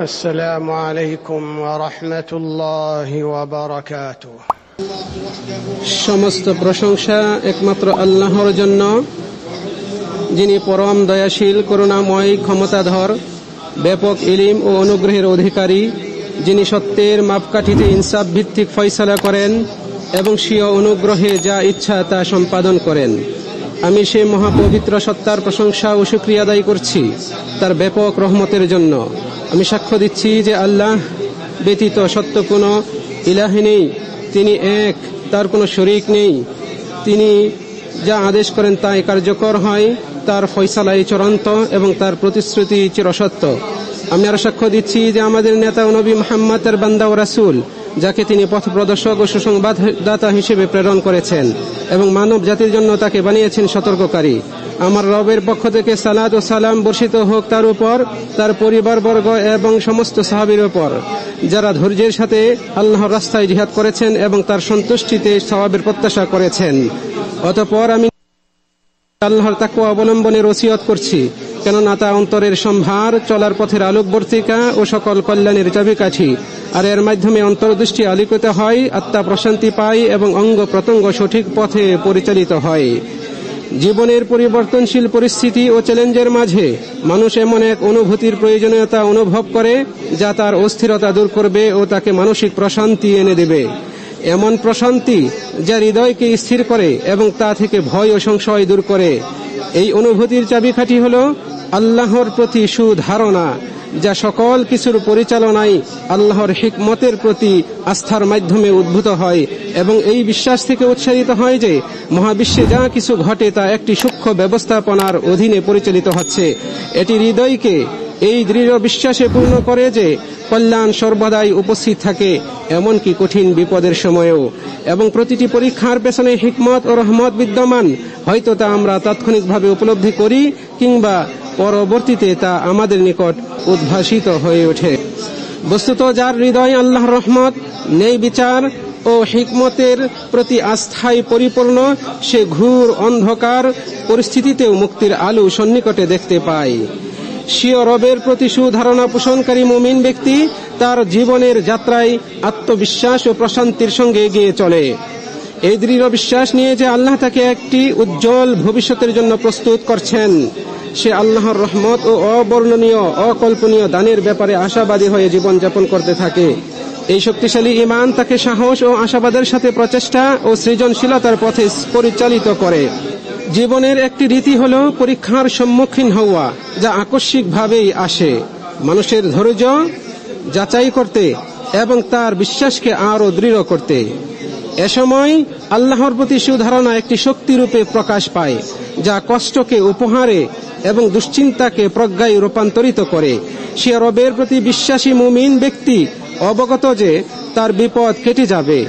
السلام عليكم ورحمة الله وبركاته। সমস্ত প্রশংসা একমাত্র আল্লাহর জন্য, যিনি পরম দয়াশীল, করুণাময়, ক্ষমতাধর, ব্যাপক ইলম ও অনুগ্রহের অধিকারী, যিনি সত্যের মাপকাঠিতে ইনসাফ ভিত্তিক ফয়সালা করেন এবং স্বীয় অনুগ্রহে যা ইচ্ছা তা সম্পাদন করেন। আমি সেই মহাপবিত্র সত্তার প্রশংসা ও শুকরিয়া আদায় করছি তার ব্যাপক রহমতের জন্য। আমি সাক্ষ্য দিচ্ছি যে আল্লাহ ব্যতীত সত্য কোনো ইলাহ নেই, তিনি এক, তার কোনো শরীক নেই। তিনি যা আদেশ করেন তাই কার্যকর হয়, তার ফয়সালাই চূড়ান্ত এবং তার প্রতিশ্রুতি চিরসত্য। আমি আরো সাক্ষ্য দিচ্ছি যে আমাদের নেতা ও নবী মুহাম্মদ তার বান্দা ও রাসূল, যাকে তিনি পথ প্রদর্শক ও সুসংবাদদাতা হিসেবে প্রেরণ করেছেন এবং মানব জাতির জন্য তাকে বানিয়েছেন সতর্ককারী। আমার রবের পক্ষ থেকে সালাত ও সালাম বর্ষিত হোক তার উপর, তার পরিবারবর্গ এবং সমস্ত সাহাবীর উপর, যারা ধৈর্যের সাথে আল্লাহর রাস্তায় জিহাদ করেছেন এবং তার সন্তুষ্টিতে সওয়াবের প্রত্যাশা করেছেন। অতঃপর আমি আল্লাহর তাকওয়া অবলম্বনের ওসিয়ত করছি, কেননা তা অন্তরের সম্ভার, চলার পথের আলোকবর্তিকা ও সকল কল্যাণের চাবিকাঠি। আর এর মাধ্যমে অন্তর্দৃষ্টি আলোকিত হয়, আত্মা প্রশান্তি পায় এবং অঙ্গ প্রত্যঙ্গ সঠিক পথে পরিচালিত হয়। জীবনের পরিবর্তনশীল পরিস্থিতি ও চ্যালেঞ্জের মাঝে মানুষ এমন এক অনুভূতির প্রয়োজনীয়তা অনুভব করে যা তার অস্থিরতা দূর করবে ও তাকে মানসিক প্রশান্তি এনে দেবে। এমন প্রশান্তি যা হৃদয়কে স্থির করে এবং তা থেকে ভয় ও সংশয় দূর করে। এই অনুভূতির চাবিকাঠি হল আল্লাহর প্রতি সুধারণা, যা সকল কিছুর পরিচালনায় আল্লাহর হিকমতের প্রতি আস্থার মাধ্যমে উদ্ভূত হয় এবং এই বিশ্বাস থেকে উৎসারিত হয় যে মহাবিশ্বে যা কিছু ঘটে তা একটি সূক্ষ্ম ব্যবস্থাপনার অধীনে পরিচালিত হচ্ছে। এটি হৃদয়কে এই দৃঢ় বিশ্বাসে পূর্ণ করে যে কল্যাণ সর্বদাই উপস্থিত থাকে, এমনকি কঠিন বিপদের সময়েও, এবং প্রতিটি পরীক্ষার পেছনে হিকমত ও রহমত বিদ্যমান। হয়তো তা আমরা তাৎক্ষণিকভাবে উপলব্ধি করি কিংবা পরবর্তীতে তা আমাদের নিকট উদ্ভাসিত হয়ে ওঠে। বস্তুত যার হৃদয় আল্লাহর রহমত, ন্যায় বিচার ও হিকমতের প্রতি আস্থায় পরিপূর্ণ, সে ঘোর অন্ধকার পরিস্থিতিতেও মুক্তির আলো সন্নিকটে দেখতে পায়। স্বীয় রবের প্রতি সুধারণা পোষণকারী মুমিন ব্যক্তি তার জীবনের যাত্রায় আত্মবিশ্বাস ও প্রশান্তির সঙ্গে এগিয়ে চলে, এই দৃঢ় বিশ্বাস নিয়ে যে আল্লাহ তাকে একটি উজ্জ্বল ভবিষ্যতের জন্য প্রস্তুত করছেন। সে আল্লাহর রহমত ও অবর্ণনীয় অকল্পনীয় দানের ব্যাপারে আশাবাদী হয়ে জীবনযাপন করতে থাকে। এই শক্তিশালী ঈমান তাকে সাহস ও আশাবাদের সাথে প্রচেষ্টা ও সৃজনশীলতার পথে পরিচালিত করে। জীবনের একটি রীতি হল পরীক্ষার সম্মুখীন হওয়া, যা আকস্মিকভাবেই আসে, মানুষের ধৈর্য যাচাই করতে এবং তার বিশ্বাসকে আরও দৃঢ় করতে। এ সময় আল্লাহর প্রতি সুধারণা একটি শক্তিরূপে প্রকাশ পায়, যা কষ্টকে উপহারে এবং দুশ্চিন্তাকে প্রজ্ঞায় রূপান্তরিত করে। সে রবের প্রতি বিশ্বাসী মুমিন ব্যক্তি অবগত যে তার বিপদ কেটে যাবে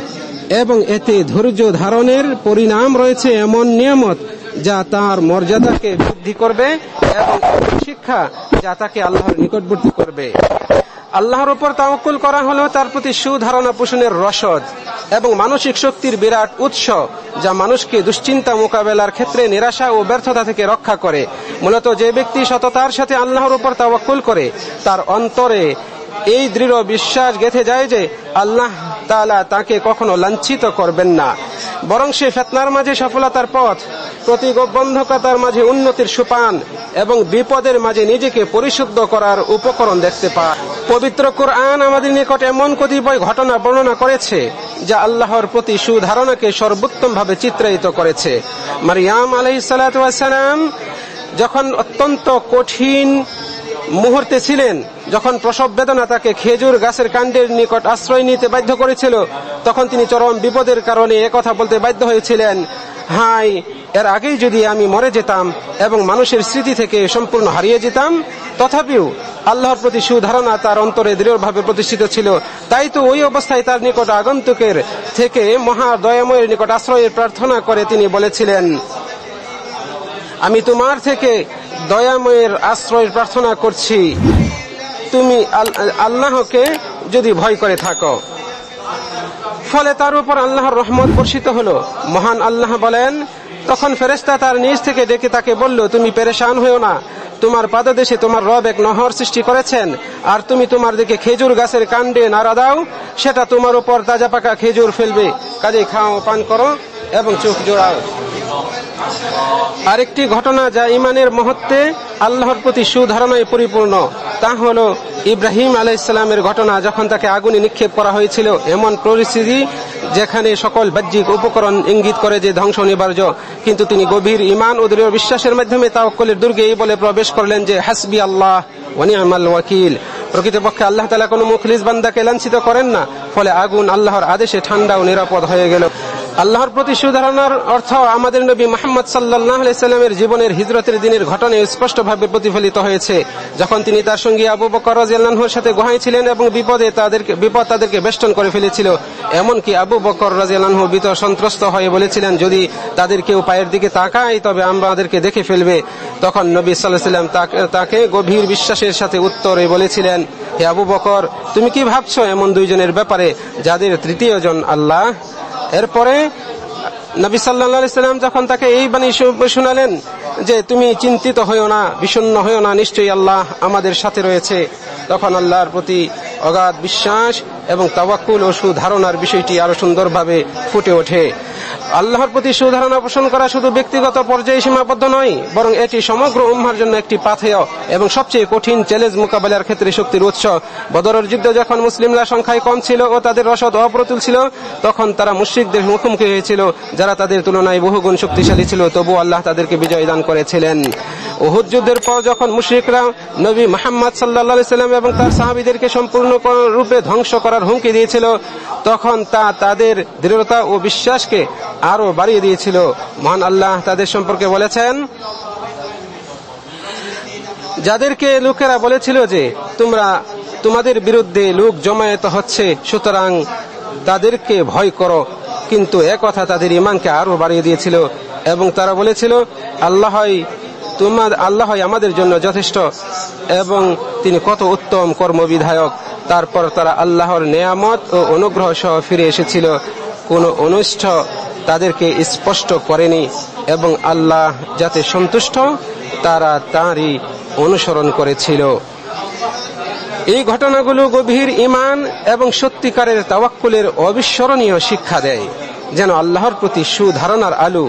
এবং এতে ধৈর্য ধারণের পরিণাম রয়েছে এমন নিয়ামত যা তার মর্যাদাকে বৃদ্ধি করবে এবং শিক্ষা যা তাকে আল্লাহর নিকটবর্তী করবে। আল্লাহর উপর তাওয়াক্কুল করা হলো তার প্রতি সুধারণা পোষণের রসদ এবং মানসিক শক্তির বিরাট উৎস, যা মানুষকে দুশ্চিন্তা মোকাবেলার ক্ষেত্রে নিরাশা ও ব্যর্থতা থেকে রক্ষা করে। মূলত যে ব্যক্তি সততার সাথে আল্লাহর উপর তাওয়াক্কুল করে, তার অন্তরে এই দৃঢ় বিশ্বাস গেঁথে যায় যে আল্লাহ তাআলা তাকে কখনো লাঞ্ছিত করবেন না, বরং সে ফিতনার মাঝে সফলতার পথ, প্রতিবন্ধকতার মাঝে উন্নতির সোপান এবং বিপদের মাঝে নিজেকে পরিশুদ্ধ করার উপকরণ দেখতে পায়। পবিত্র কুরআন আমাদের নিকট এমন কতিপয় ঘটনা বর্ণনা করেছে যা আল্লাহর প্রতি সুধারণাকে সর্বোত্তমভাবে চিত্রায়িত করেছে। মারইয়াম আলাইহিস সালাতু ওয়াস সালাম যখন অত্যন্ত কঠিন মুহূর্তে ছিলেন, যখন প্রসব বেদনা তাকে খেজুর গাছের কাণ্ডের নিকট আশ্রয় নিতে বাধ্য করেছিল, তখন তিনি চরম বিপদের কারণে একথা বলতে বাধ্য হয়েছিলেন, হাই, এর আগেই যদি আমি মরে যেতাম এবং মানুষের স্মৃতি থেকে সম্পূর্ণ হারিয়ে যেতাম। তথাপিও আল্লাহর প্রতি সুধারণা তার অন্তরে দৃঢ়ভাবে প্রতিষ্ঠিত ছিল। তাই তো ওই অবস্থায় তার নিকট আগন্তুকের থেকে মহা দয়াময়ের নিকট আশ্রয়ের প্রার্থনা করে তিনি বলেছিলেন, আমি তোমার থেকে দয়াময়ের আশ্রয়ের প্রার্থনা করছি, তুমি আল্লাহকে যদি ভয় করে থাকো। ফলে তার উপর আল্লাহর রহমত বর্ষিত হলো। মহান আল্লাহ বলেন, তখন ফেরেশতা তার নিজ থেকে ডেকে তাকে বলল, তুমি পেরেশান হয়েও না, তোমার পাদদেশে তোমার রব এক নহর সৃষ্টি করেছেন, আর তুমি তোমার দিকে খেজুর গাছের কাণ্ডে নাড়া দাও, সেটা তোমার উপর তাজা পাকা খেজুর ফেলবে, কাজেই খাও, পান করো এবং চোখ জোড়াও। আরেকটি ঘটনা যা ইমানের মহত্বে আল্লাহর প্রতি সুধারণায় পরিপূর্ণ, তা হলো ইব্রাহিম আলাইহিস সালামের ঘটনা। যখন তাকে আগুনে নিক্ষেপ করা হয়েছিল, এমন পরিস্থিতি যেখানে সকল বাহ্যিক উপকরণ ইঙ্গিত করে যে ধ্বংস অনিবার্য, কিন্তু তিনি গভীর ঈমান ও দৃঢ় বিশ্বাসের মাধ্যমে তাওয়াক্কুলের দুর্গে এই বলে প্রবেশ করলেন যে হাসবি আল্লাহ ওয়া নি'মাল ওয়াকিল। প্রকৃতপক্ষে আল্লাহ তাআলা কোনো মুখলিস বান্দাকে লাঞ্ছিত করেন না, ফলে আগুন আল্লাহর আদেশে ঠান্ডা ও নিরাপদ হয়ে গেল। আল্লাহর প্রতি সুধারণার অর্থ আমাদের নবী মুহাম্মদ সাল্লাল্লাহু আলাইহি সাল্লামের জীবনের হিজরতের দিনের ঘটনায় স্পষ্টভাবে প্রতিফলিত হয়েছে, যখন তিনি তার সঙ্গী আবু বকর রাদিয়াল্লাহু আনহুর সাথে গুহায় ছিলেন এবং বিপদ তাদেরকে বেষ্টন করে ফেলেছিল। এমনকি আবু বকর রাদিয়াল্লাহু আনহু ভীত সন্ত্রস্ত হয়ে বলেছিলেন, যদি তাদের কেউ পায়ের দিকে তাকায় তবে আমাদেরকে দেখে ফেলবে। তখন নবী সাল্লাল্লাহু আলাইহি সাল্লাম তাকে গভীর বিশ্বাসের সাথে উত্তরে বলেছিলেন, হে আবু বকর, তুমি কি ভাবছো এমন দুইজনের ব্যাপারে যাদের তৃতীয় জন আল্লাহ? এরপরে নবী সাল্লাল্লাহু আলাইহি সাল্লাম যখন তাকে এই বাণী শোনালেন যে তুমি চিন্তিত হয়ো না, বিষণ্ণ হয়ো না, নিশ্চয়ই আল্লাহ আমাদের সাথে রয়েছে, তখন আল্লাহর প্রতি অগাধ বিশ্বাস এবং তাওয়াক্কুল ও সুধারণার বিষয়টি আরো সুন্দরভাবে ফুটে ওঠে। আল্লাহর প্রতি সুধারণা পোষণ করা শুধু ব্যক্তিগত পর্যায়ে সীমাবদ্ধ নয়, বরং এটি সমগ্র উম্মাহর জন্য একটি পাথেয় এবং সবচেয়ে কঠিন চ্যালেঞ্জ মোকাবেলার ক্ষেত্রে শক্তির উৎস। বদরের যুদ্ধে যখন মুসলিমরা সংখ্যায় কম ছিল ও তাদের রসদ অপ্রতুল ছিল, তখন তারা মুশরিকদের মুখোমুখি হয়েছিল যারা তাদের তুলনায় বহুগুণ শক্তিশালী ছিল, তবু আল্লাহ তাদেরকে বিজয় দান করেছিলেন। উহুদ যুদ্ধের পর যখন মুশরিকরা নবী মুহাম্মদ সাল্লাল্লাহু আলাইহি সাল্লাম এবং তার সাহাবীদেরকে সম্পূর্ণ রূপে ধ্বংস করার হুমকি দিয়েছিল, তখন তা তাদের দৃঢ়তা ও বিশ্বাসকে আরো বাড়িয়ে দিয়েছিল। মহান আল্লাহ তাদের সম্পর্কে বলেছেন, যাদেরকে লোকেরা বলেছিল যে তোমাদের বিরুদ্ধে লোক জমায়েত হচ্ছে, সুতরাং তাদেরকে ভয় করো, কিন্তু একথা তাদের ঈমানকে আরো বাড়িয়ে দিয়েছিল এবং তারা বলেছিল, আল্লাহ আমাদের জন্য যথেষ্ট এবং তিনি কত উত্তম কর্মবিধায়ক। তারপর তারা আল্লাহর নেয়ামত ও অনুগ্রহ সহ ফিরে এসেছিল, কোনো অনিষ্ট তাদেরকে স্পষ্ট করেনি এবং আল্লাহ যাতে সন্তুষ্ট তারা তাঁরই অনুসরণ করেছিল। এই ঘটনাগুলো গভীর ঈমান এবং সত্যিকারের তাওয়াক্কুলের অবিস্মরণীয় শিক্ষা দেয়, যেন আল্লাহর প্রতি সুধারণার আলো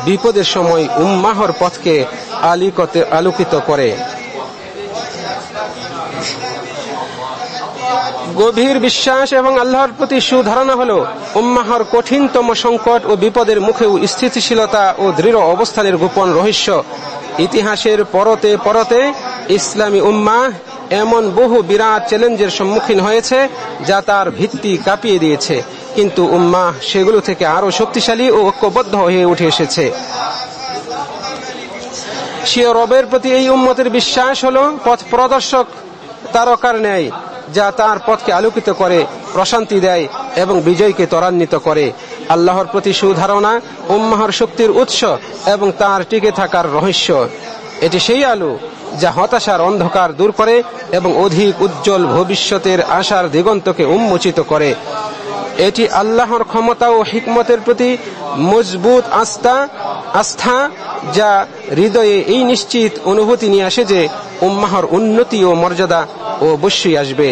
বিপদের সময় উম্মাহর পথকে আলোকিত করে। গভীর বিশ্বাস এবং আল্লাহর প্রতি সুধারণা হলো উম্মাহর কঠিনতম সংকট ও বিপদের মুখেও স্থিতিশীলতা ও দৃঢ় অবস্থানের গোপন রহস্য। ইতিহাসের পরতে পরতে ইসলামী উম্মাহ এমন বহু বিরাট চ্যালেঞ্জের সম্মুখীন হয়েছে যা তার ভিত্তি কাঁপিয়ে দিয়েছে, কিন্তু উম্মাহ সেগুলো থেকে আরো শক্তিশালী ও ঐক্যবদ্ধ হয়ে উঠে এসেছে। স্বীয় রবের প্রতি এই উম্মতের বিশ্বাস হলো পথ প্রদর্শক তারকার ন্যায়, যা তার পথকে আলোকিত করে, প্রশান্তি দেয় এবং বিজয়কে ত্বরান্বিত করে। আল্লাহর প্রতি সুধারণা উম্মাহর শক্তির উৎস এবং তার টিকে থাকার রহস্য। এটি সেই আলো যা হতাশার অন্ধকার দূর করে এবং অধিক উজ্জ্বল ভবিষ্যতের আশার দিগন্তকে উন্মোচিত করে। এটি আল্লাহর ক্ষমতা ও হিকমতের প্রতি মজবুত আস্থা, যা হৃদয়ে এই নিশ্চিত অনুভূতি নিয়ে আসে যে উম্মাহর উন্নতি ও মর্যাদা অবশ্যই আসবে,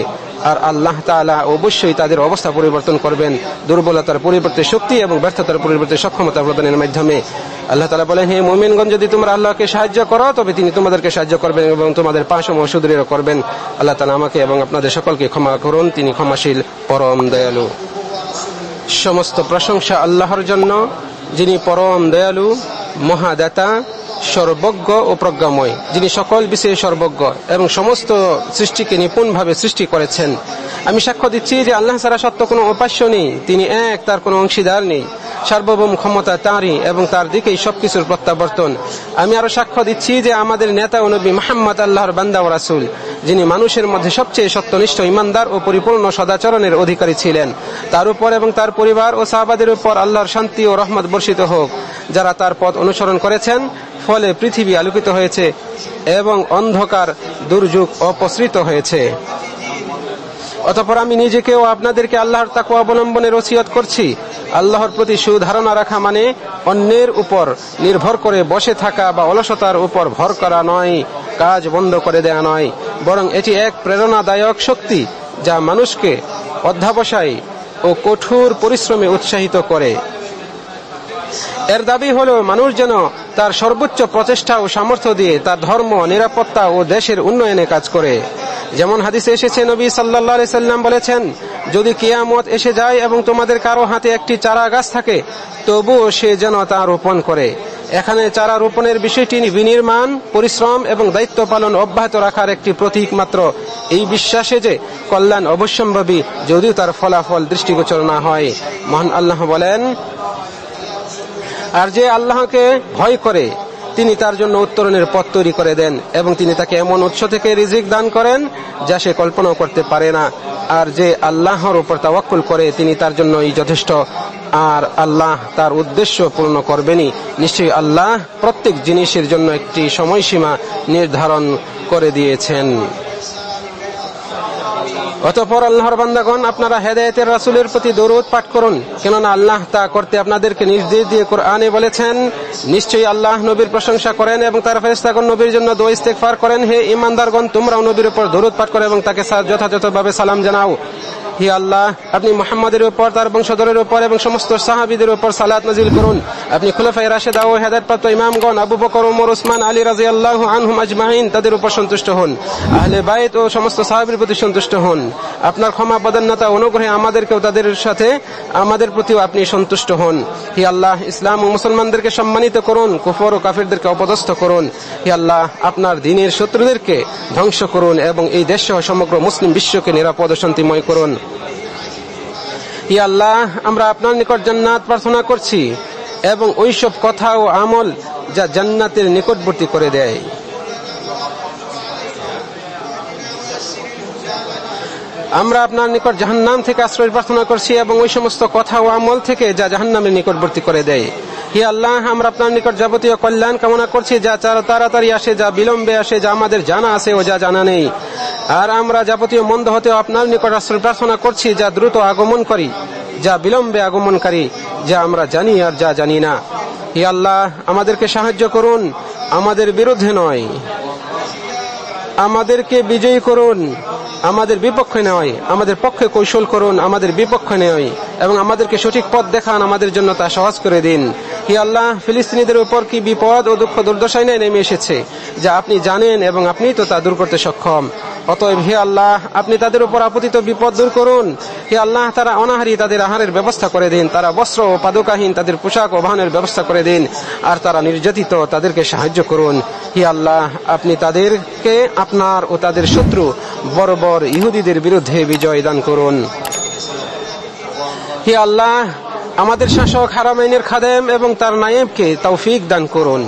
আর আল্লাহ তাআলা অবশ্যই তাদের অবস্থা পরিবর্তন করবেন, দুর্বলতার পরিবর্তে শক্তি এবং ব্যর্থতার পরিবর্তে সক্ষমতা প্রদানের মাধ্যমে। আল্লাহ তাআলা বলেন, হে মুমিনগণ, যদি তোমরা আল্লাহকে সাহায্য করো তবে তিনি তোমাদেরকে সাহায্য করবেন এবং তোমাদের পাশসমূহ সুদৃঢ় করবেন। আল্লাহ তাআলা আমাকে এবং আপনাদের সকলকে ক্ষমা করুন, তিনি ক্ষমাশীল পরম দয়ালু। সমস্ত প্রশংসা আল্লাহর জন্য, যিনি পরম দয়ালু, মহাদাতা, সর্বজ্ঞ ও প্রজ্ঞাময়, যিনি সকল বিষয়ে সর্বজ্ঞ এবং সমস্ত সৃষ্টিকে নিপুণভাবে সৃষ্টি করেছেন। আমি সাক্ষ্য দিচ্ছি যে আল্লাহ ছাড়া সত্য কোনো উপাস্য নেই, তিনি এক, তার কোনো অংশীদার নেই, সার্বভৌম ক্ষমতা তাঁরই এবং তার দিকেই সবকিছুর প্রত্যাবর্তন। আমি আরো সাক্ষ্য দিচ্ছি যে আমাদের নেতা ও নবী মুহাম্মদ আল্লাহর বান্দা ও রাসূল, যিনি মানুষের মধ্যে সবচেয়ে সত্যনিষ্ঠ, ইমানদার ও পরিপূর্ণ সদাচরণের অধিকারী ছিলেন। তার উপর এবং তার পরিবার ও সাহাবাদের উপর আল্লাহর শান্তি ও রহমত বর্ষিত হোক। যারা তার পথ অনুসরণ করেছেন, ফলে পৃথিবী আলোকিত হয়েছে এবং অন্ধকার দুর্যোগ অপসৃত হয়েছে। অতঃপর আমি নিজেকেও আপনাদেরকে আল্লাহর তাকওয়া অবলম্বনের ওসিয়ত করছি। আল্লাহর প্রতি সুধারণা রাখা মানে অন্যের উপর নির্ভর করে বসে থাকা বা অলসতার উপর ভর করা নয়, কাজ বন্ধ করে দেয়া নয়, বরং এটি এক প্রেরণাদায়ক শক্তি যা মানুষকে অধ্যবসায় ও কঠোর পরিশ্রমে উৎসাহিত করে। এর দাবি হলো মানুষ যেন তার সর্বোচ্চ প্রচেষ্টা ও সামর্থ্য দিয়ে তার ধর্ম, নিরাপত্তা ও দেশের উন্নয়নে কাজ করে। যেমন হাদিসে এসেছে, নবী সাল্লাল্লাহু আলাইহি সাল্লাম বলেছেন, যদি কিয়ামত এসে যায় এবং তোমাদের কারো হাতে একটি চারা গাছ থাকে, তবুও সে যেন তা রোপণ করে। এখানে চারা রোপণের বিষয়টি বিনির্মাণ, পরিশ্রম এবং দায়িত্ব পালন অব্যাহত রাখার একটি প্রতীক মাত্র, এই বিশ্বাসে যে কল্যাণ অবশ্যম্ভাবী যদিও তার ফলাফল দৃষ্টিগোচর না হয়। মহান আল্লাহ বলেন, আর যে আল্লাহকে ভয় করে তিনি তার জন্য উত্তরণের পথ তৈরি করে দেন এবং তিনি তাকে এমন উৎস থেকে রিজিক দান করেন যা সে কল্পনাও করতে পারে না। আর যে আল্লাহর উপর তাওয়াক্কুল করে তিনি তার জন্যই যথেষ্ট, আর আল্লাহ তার উদ্দেশ্য পূর্ণ করবেনই। নিশ্চয়ই আল্লাহ প্রত্যেক জিনিসের জন্য একটি সময়সীমা নির্ধারণ করে দিয়েছেন। অতঃপর আল্লাহর বান্দাগণ, আপনারা হেদায়েতের রাসূলের প্রতি দরুদ পাঠ করুন, কেননা আল্লাহ তা করতে আপনাদেরকে নির্দেশ দিয়ে কোরআনে বলেছেন, নিশ্চয়ই আল্লাহ নবীর প্রশংসা করেন এবং তার ফেরেশতাগণ নবীর জন্য দোয়া ইস্তেগফার করেন। হে ঈমানদারগণ, তোমরাও নবীর উপর দরুদ পাঠ করো এবং তাকে যথাযথভাবে সালাম জানাও। হে আল্লাহ, আপনি মুহাম্মাদের উপর, তার বংশধরের উপর এবং সমস্ত সাহাবীদের উপর সালাত নাজিল করুন। আপনি খুলাফায়ে রাশিদা ও হেদায়েতপ্রাপ্ত ইমামগণ আবু বকর, ওমর, ওসমান, আলী রাদিয়াল্লাহু আনহুম আজমাইন তাদের উপর সন্তুষ্ট হন। আহলে বাইত ও সমস্ত সাহাবীর প্রতি সন্তুষ্ট হন। আপনার ক্ষমা প্রদানতা অনুগ্রহে আমাদেরকেও তাদের সাথে আমাদের প্রতিও আপনি সন্তুষ্ট হন। হে আল্লাহ, ইসলাম ও মুসলমানদেরকে সম্মানিত করুন, কুফর ও কাফিরদেরকে অপদস্থ করুন। হে আল্লাহ, আপনার দ্বীনের শত্রুদেরকে ধ্বংস করুন এবং এই দেশ সহ সমগ্র মুসলিম বিশ্বকে নিরাপদ ও শান্তিময় করুন। হে আল্লাহ, আমরা আপনার নিকট জান্নাত প্রার্থনা করছি এবং ওইসব কথা ও আমল যা জান্নাতের নিকটবর্তী করে দেয়। আমরা আপনার নিকট জাহান্নাম থেকে আশ্রয় প্রার্থনা করছি এবং ওই সমস্ত কথা ও আমল থেকে যা জাহান্নামের নিকটবর্তী করে দেয়। হে আল্লাহ, আমরা আপনার নিকট যাবতীয় কল্যাণ কামনা করছি, যা তাড়াতাড়ি আসে, যা বিলম্বে আসে, যা আমাদের জানা আছে ও যা জানা নেই। আর আমরা যাবতীয় মন্দ হতে আপনার নিকট আশ্রয় প্রার্থনা করছি, যা দ্রুত আগমনকারী, যা বিলম্বে আগমনকারী, যা আমরা জানি আর যা জানি না। হে আল্লাহ, আমাদেরকে সাহায্য করুন, আমাদের বিরুদ্ধে নয়। আমাদেরকে বিজয়ী করুন, আমাদের বিপক্ষে নয়। আমাদের পক্ষে কৌশল করুন, আমাদের বিপক্ষে নয়, এবং আমাদেরকে সঠিক পথ দেখান, আমাদের জন্য তা সহজ করে দিন। হে আল্লাহ, ফিলিস্তিনিদের উপর কি বিপদ ও দুঃখ দুর্দশায় নেমে এসেছে যা আপনি জানেন এবং আপনি তো তা দূর করতে সক্ষম। অতএব হে আল্লাহ, আপনি তাদের উপর আপতিত বিপদ দূর করুন। হে আল্লাহ, তারা অনাহারী, তাদের আহারের ব্যবস্থা করে দিন। তারা বস্ত্র ও পাদুকাহীন, তাদের পোশাক ও বাহনের ব্যবস্থা করে দিন। আর তারা নির্যাতিত, তাদেরকে সাহায্য করুন। হে আল্লাহ, আপনি তাদেরকে আপনার ও তাদের শত্রু বর্বর ইহুদিদের বিরুদ্ধে বিজয় দান করুন। হে আল্লাহ, আমাদের শাসক হারামাইনের খাদেম এবং তার নায়েবকে তৌফিক দান করুন।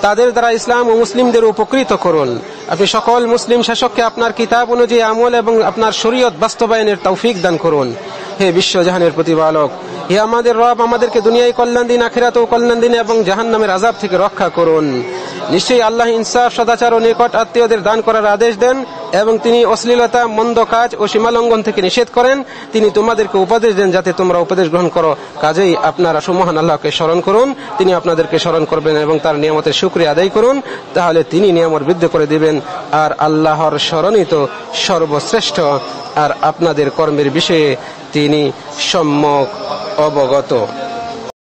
তাদের দ্বারা ইসলাম ও মুসলিমদের উপকৃত করুন। আপনি সকল মুসলিম শাসককে আপনার কিতাব অনুযায়ী আমল এবং আপনার শরীয়ত বাস্তবায়নের তৌফিক দান করুন। হে বিশ্বজাহানের প্রতিপালক, হে আমাদের রব, আমাদেরকে দুনিয়ায় কল্যাণ দিন, আখিরাতেও কল্যাণ দিন এবং জাহান্নামের আযাব থেকে রক্ষা করুন। নিশ্চয়ই আল্লাহ ইনসাফ, সদাচার ও নিকট আত্মীয়দের দান করার আদেশ দেন এবং তিনি অশ্লীলতা, মন্দ কাজ ও সীমালঙ্ঘন থেকে নিষেধ করেন। তিনি তোমাদেরকে উপদেশ দেন যাতে তোমরা উপদেশ গ্রহণ করো। কাজেই আপনারা সুমহান আল্লাহকে স্মরণ করুন, তিনি আপনাদেরকে স্মরণ করবেন এবং তার নিয়ামতের শুকরিয়া আদায় করুন, তাহলে তিনি নিয়ামত বৃদ্ধি করে দিবেন। আর আল্লাহর স্মরণই তো সর্বশ্রেষ্ঠ, আর আপনাদের কর্মের বিষয়ে তিনি সম্যক অবগত।